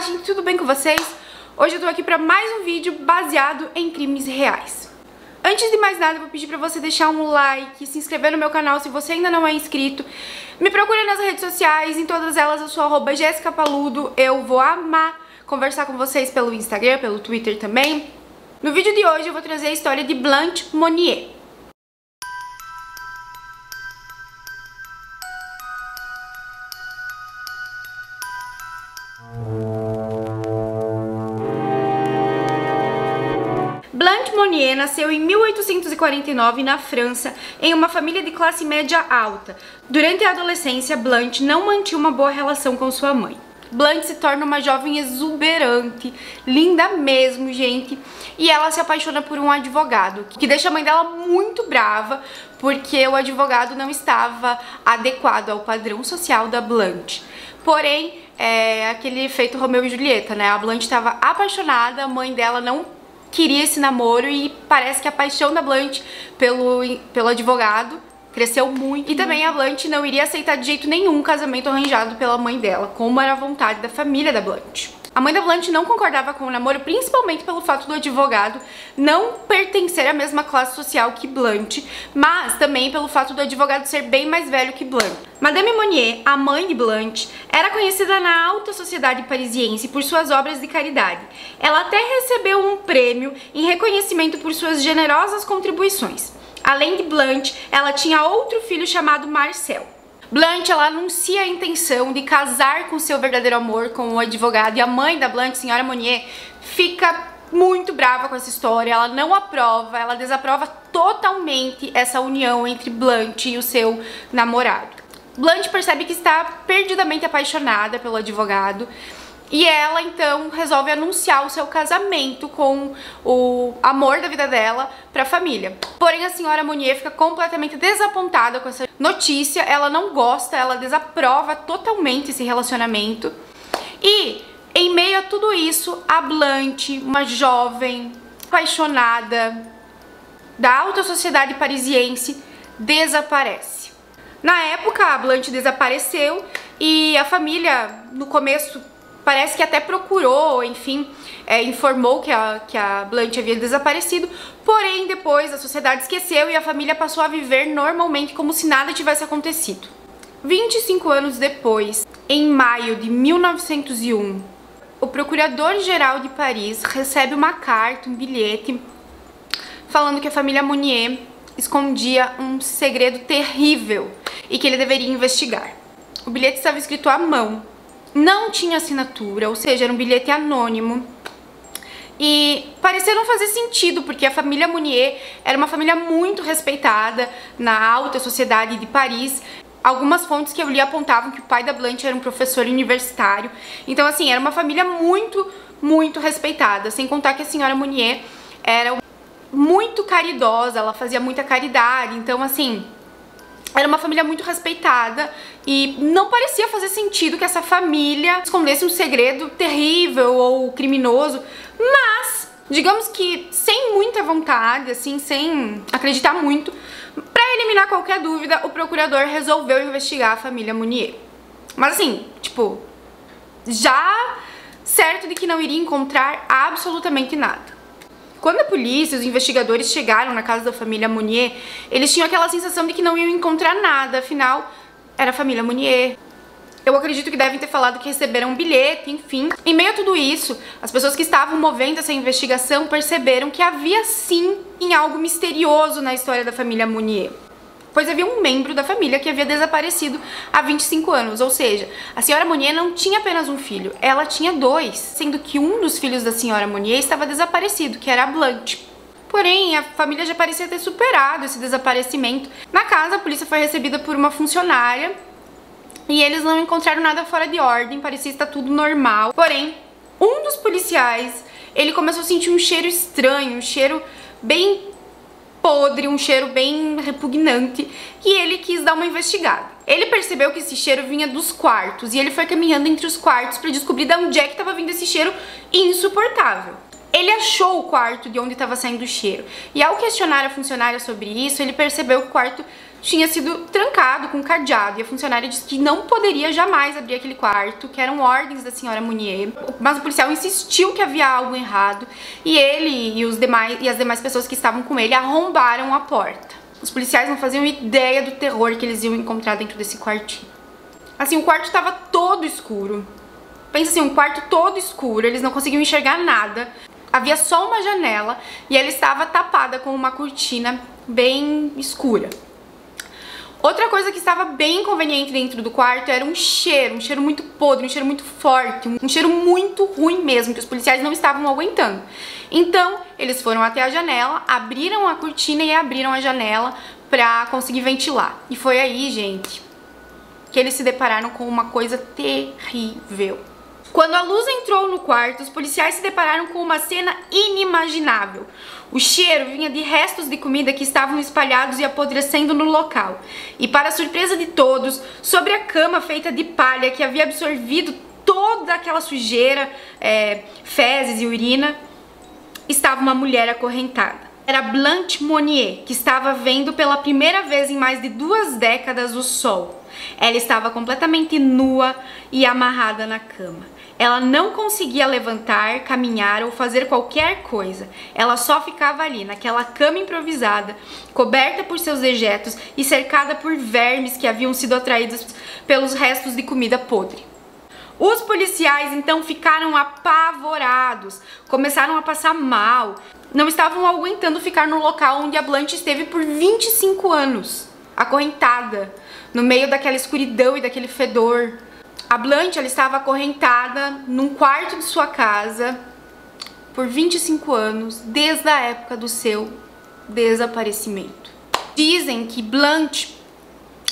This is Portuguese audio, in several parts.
gente, tudo bem com vocês? Hoje eu tô aqui pra mais um vídeo baseado em crimes reais. Antes de mais nada, eu vou pedir pra você deixar um like, se inscrever no meu canal se você ainda não é inscrito. Me procura nas redes sociais, em todas elas eu sou @jessicapaludo. Eu vou amar conversar com vocês pelo Instagram, pelo Twitter também. No vídeo de hoje eu vou trazer a história de Blanche Monnier. Blanche Monnier nasceu em 1849 na França, em uma família de classe média alta. Durante a adolescência, Blanche não mantinha uma boa relação com sua mãe. Blanche se torna uma jovem exuberante, linda mesmo, gente, e ela se apaixona por um advogado, que deixa a mãe dela muito brava, porque o advogado não estava adequado ao padrão social da Blanche. Porém, é aquele efeito Romeu e Julieta, né? A Blanche estava apaixonada, a mãe dela não queria esse namoro e parece que a paixão da Blanche pelo advogado cresceu muito. E também a Blanche não iria aceitar de jeito nenhum um casamento arranjado pela mãe dela, como era a vontade da família da Blanche. A mãe da Blanche não concordava com o namoro, principalmente pelo fato do advogado não pertencer à mesma classe social que Blanche, mas também pelo fato do advogado ser bem mais velho que Blanche. Madame Monnier, a mãe de Blanche, era conhecida na alta sociedade parisiense por suas obras de caridade. Ela até recebeu um prêmio em reconhecimento por suas generosas contribuições. Além de Blanche, ela tinha outro filho chamado Marcel. Blanche, ela anuncia a intenção de casar com seu verdadeiro amor, com o advogado, e a mãe da Blanche, senhora Monnier, fica muito brava com essa história, ela não aprova, ela desaprova totalmente essa união entre Blanche e o seu namorado. Blanche percebe que está perdidamente apaixonada pelo advogado, e ela então resolve anunciar o seu casamento com o amor da vida dela para a família. Porém, a senhora Monnier fica completamente desapontada com essa notícia, ela não gosta, ela desaprova totalmente esse relacionamento. E em meio a tudo isso, a Blanche, uma jovem apaixonada da alta sociedade parisiense, desaparece. Na época, a Blanche desapareceu e a família, no começo, parece que até procurou, enfim, informou que a Blanche havia desaparecido, porém depois a sociedade esqueceu e a família passou a viver normalmente como se nada tivesse acontecido. 25 anos depois, em maio de 1901, o procurador-geral de Paris recebe uma carta, um bilhete, falando que a família Monnier escondia um segredo terrível e que ele deveria investigar. O bilhete estava escrito à mão. Não tinha assinatura, ou seja, era um bilhete anônimo. E parecia não fazer sentido, porque a família Monnier era uma família muito respeitada na alta sociedade de Paris. Algumas fontes que eu li apontavam que o pai da Blanche era um professor universitário. Então, assim, era uma família muito respeitada. Sem contar que a senhora Monnier era muito caridosa, ela fazia muita caridade. Então, assim, era uma família muito respeitada e não parecia fazer sentido que essa família escondesse um segredo terrível ou criminoso, mas digamos que sem muita vontade, assim, sem acreditar muito, pra eliminar qualquer dúvida, o procurador resolveu investigar a família Monnier. Mas assim, tipo, já certo de que não iria encontrar absolutamente nada. Quando a polícia e os investigadores chegaram na casa da família Monnier, eles tinham aquela sensação de que não iam encontrar nada, afinal, era a família Monnier. Eu acredito que devem ter falado que receberam um bilhete, enfim. Em meio a tudo isso, as pessoas que estavam movendo essa investigação perceberam que havia sim algo misterioso na história da família Monnier. Pois havia um membro da família que havia desaparecido há 25 anos, ou seja, a senhora Monnier não tinha apenas um filho, ela tinha dois, sendo que um dos filhos da senhora Monnier estava desaparecido, que era a Blanche. Porém, a família já parecia ter superado esse desaparecimento. Na casa, a polícia foi recebida por uma funcionária e eles não encontraram nada fora de ordem, parecia estar tudo normal. Porém, um dos policiais, ele começou a sentir um cheiro estranho, um cheiro bem podre, um cheiro bem repugnante, e ele quis dar uma investigada. Ele percebeu que esse cheiro vinha dos quartos e ele foi caminhando entre os quartos para descobrir de onde é que estava vindo esse cheiro insuportável. Ele achou o quarto de onde estava saindo o cheiro e ao questionar a funcionária sobre isso, ele percebeu que o quarto tinha sido trancado com cadeado e a funcionária disse que não poderia jamais abrir aquele quarto, que eram ordens da senhora Monnier, mas o policial insistiu que havia algo errado e ele e as demais pessoas que estavam com ele arrombaram a porta. Os policiais não faziam ideia do terror que eles iam encontrar dentro desse quartinho. Assim, o quarto estava todo escuro. Pensa assim, um quarto todo escuro, eles não conseguiam enxergar nada. Havia só uma janela e ela estava tapada com uma cortina bem escura. Outra coisa que estava bem inconveniente dentro do quarto era um cheiro muito podre, um cheiro muito forte, um cheiro muito ruim mesmo, que os policiais não estavam aguentando. Então, eles foram até a janela, abriram a cortina e abriram a janela pra conseguir ventilar. E foi aí, gente, que eles se depararam com uma coisa terrível. Quando a luz entrou no quarto, os policiais se depararam com uma cena inimaginável. O cheiro vinha de restos de comida que estavam espalhados e apodrecendo no local. E para surpresa de todos, sobre a cama feita de palha que havia absorvido toda aquela sujeira, fezes e urina, estava uma mulher acorrentada. Era Blanche Monnier, que estava vendo pela primeira vez em mais de 2 décadas o sol. Ela estava completamente nua e amarrada na cama. Ela não conseguia levantar, caminhar ou fazer qualquer coisa. Ela só ficava ali, naquela cama improvisada, coberta por seus dejetos e cercada por vermes que haviam sido atraídos pelos restos de comida podre. Os policiais então ficaram apavorados, começaram a passar mal, não estavam aguentando ficar no local onde a Blanche esteve por 25 anos, acorrentada, no meio daquela escuridão e daquele fedor. A Blanche, ela estava acorrentada num quarto de sua casa por 25 anos, desde a época do seu desaparecimento. Dizem que Blanche,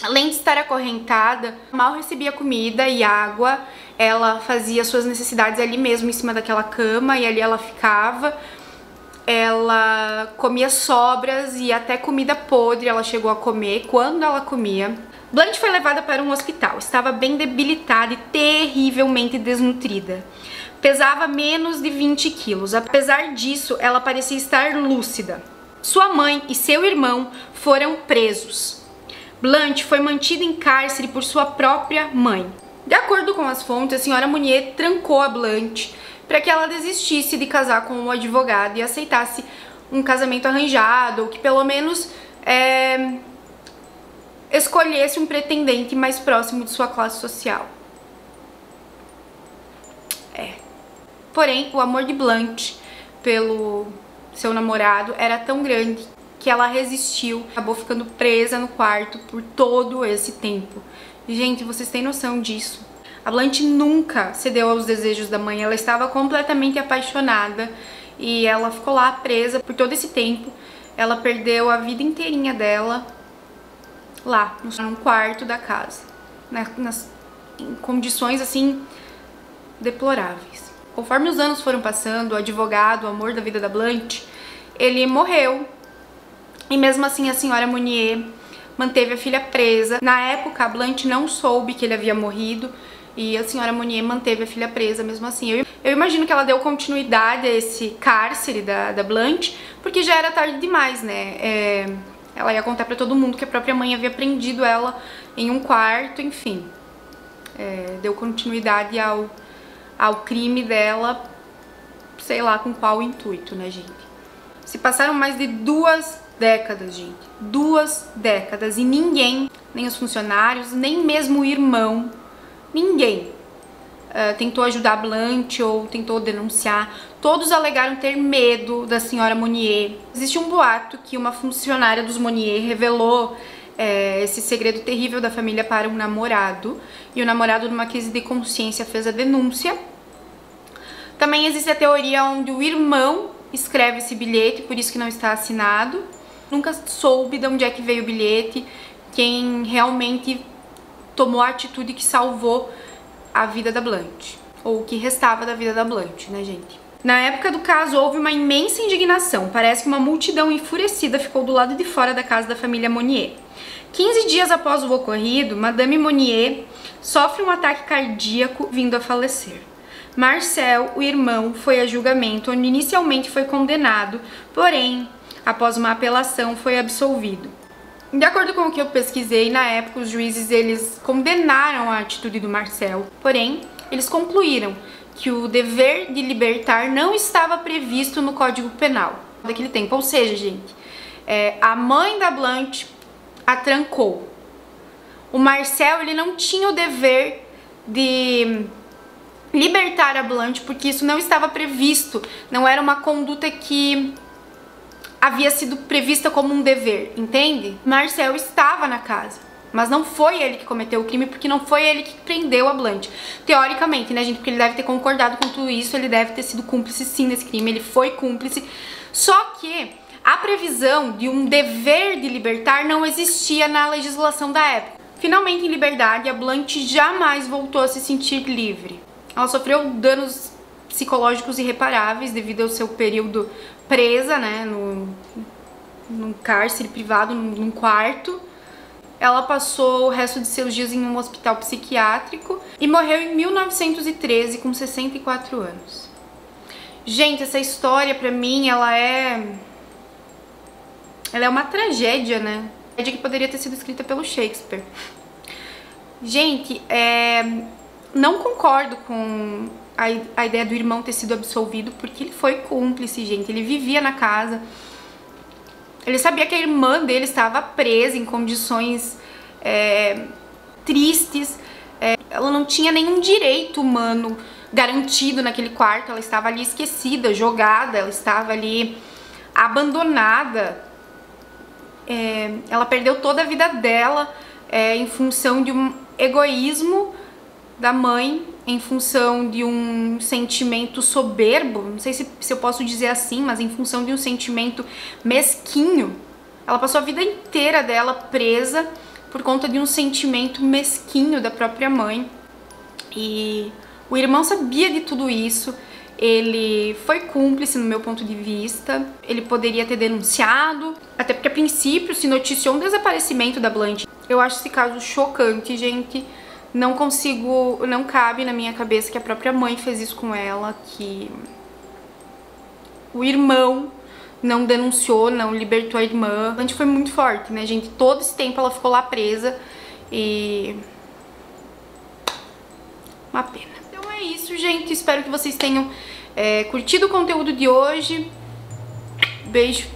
além de estar acorrentada, mal recebia comida e água, ela fazia suas necessidades ali mesmo em cima daquela cama e ali ela ficava. Ela comia sobras e até comida podre ela chegou a comer quando ela comia. Blanche foi levada para um hospital, estava bem debilitada e terrivelmente desnutrida. Pesava menos de 20 quilos, apesar disso ela parecia estar lúcida. Sua mãe e seu irmão foram presos. Blanche foi mantida em cárcere por sua própria mãe. De acordo com as fontes, a senhora Monnier trancou a Blanche para que ela desistisse de casar com um advogado e aceitasse um casamento arranjado, ou que pelo menos escolhesse um pretendente mais próximo de sua classe social. Porém, o amor de Blanche pelo seu namorado era tão grande que ela resistiu, acabou ficando presa no quarto por todo esse tempo. Gente, vocês têm noção disso? A Blanche nunca cedeu aos desejos da mãe, ela estava completamente apaixonada e ela ficou lá presa por todo esse tempo. Ela perdeu a vida inteirinha dela lá, num quarto da casa, né, em condições assim deploráveis. Conforme os anos foram passando, o advogado, o amor da vida da Blanche, ele morreu. E mesmo assim a senhora Monnier manteve a filha presa. Na época a Blanche não soube que ele havia morrido e a senhora Monnier manteve a filha presa mesmo assim. Eu imagino que ela deu continuidade a esse cárcere da Blanche, porque já era tarde demais, né? Ela ia contar pra todo mundo que a própria mãe havia prendido ela em um quarto, enfim. Deu continuidade ao crime dela, sei lá com qual intuito, né, gente? Se passaram mais de 2 décadas, gente. 2 décadas e ninguém, nem os funcionários, nem mesmo o irmão, ninguém tentou ajudar a Blanche ou tentou denunciar. Todos alegaram ter medo da senhora Monnier. Existe um boato que uma funcionária dos Monnier revelou esse segredo terrível da família para um namorado, e o namorado, numa crise de consciência, fez a denúncia. Também existe a teoria onde o irmão escreve esse bilhete, por isso que não está assinado. Nunca soube de onde é que veio o bilhete, quem realmente tomou a atitude que salvou a vida da Blanche, ou o que restava da vida da Blanche, né, gente? Na época do caso, houve uma imensa indignação. Parece que uma multidão enfurecida ficou do lado de fora da casa da família Monnier. 15 dias após o ocorrido, Madame Monnier sofre um ataque cardíaco, vindo a falecer. Marcel, o irmão, foi a julgamento, onde inicialmente foi condenado, porém, após uma apelação, foi absolvido. De acordo com o que eu pesquisei, na época os juízes eles condenaram a atitude do Marcel, porém eles concluíram que o dever de libertar não estava previsto no Código Penal daquele tempo. Ou seja, gente, a mãe da Blanche a trancou. O Marcel ele não tinha o dever de libertar a Blanche porque isso não estava previsto, não era uma conduta que havia sido prevista como um dever, entende? Marcel estava na casa, mas não foi ele que cometeu o crime, porque não foi ele que prendeu a Blanche. Teoricamente, né, gente? Porque ele deve ter concordado com tudo isso, ele deve ter sido cúmplice sim nesse crime, ele foi cúmplice. Só que a previsão de um dever de libertar não existia na legislação da época. Finalmente em liberdade, a Blanche jamais voltou a se sentir livre. Ela sofreu danos psicológicos irreparáveis devido ao seu período presa, né, num cárcere privado, num quarto. Ela passou o resto de seus dias em um hospital psiquiátrico e morreu em 1913 com 64 anos. Gente, essa história pra mim, ela é uma tragédia, né? Tragédia que poderia ter sido escrita pelo Shakespeare. Gente, não concordo com a ideia do irmão ter sido absolvido, porque ele foi cúmplice, gente. Ele vivia na casa. Ele sabia que a irmã dele estava presa em condições tristes. Ela não tinha nenhum direito humano garantido naquele quarto. Ela estava ali esquecida, jogada. Ela estava ali abandonada. Ela perdeu toda a vida dela em função de um egoísmo da mãe, em função de um sentimento soberbo, não sei se eu posso dizer assim, mas em função de um sentimento mesquinho. Ela passou a vida inteira dela presa por conta de um sentimento mesquinho da própria mãe. E o irmão sabia de tudo isso, ele foi cúmplice no meu ponto de vista, ele poderia ter denunciado, até porque a princípio se noticiou um desaparecimento da Blanche. Eu acho esse caso chocante, gente. Não consigo, não cabe na minha cabeça que a própria mãe fez isso com ela, que o irmão não denunciou, não libertou a irmã. A gente foi muito forte, né, gente? Todo esse tempo ela ficou lá presa e... uma pena. Então é isso, gente. Espero que vocês tenham curtido o conteúdo de hoje. Beijo.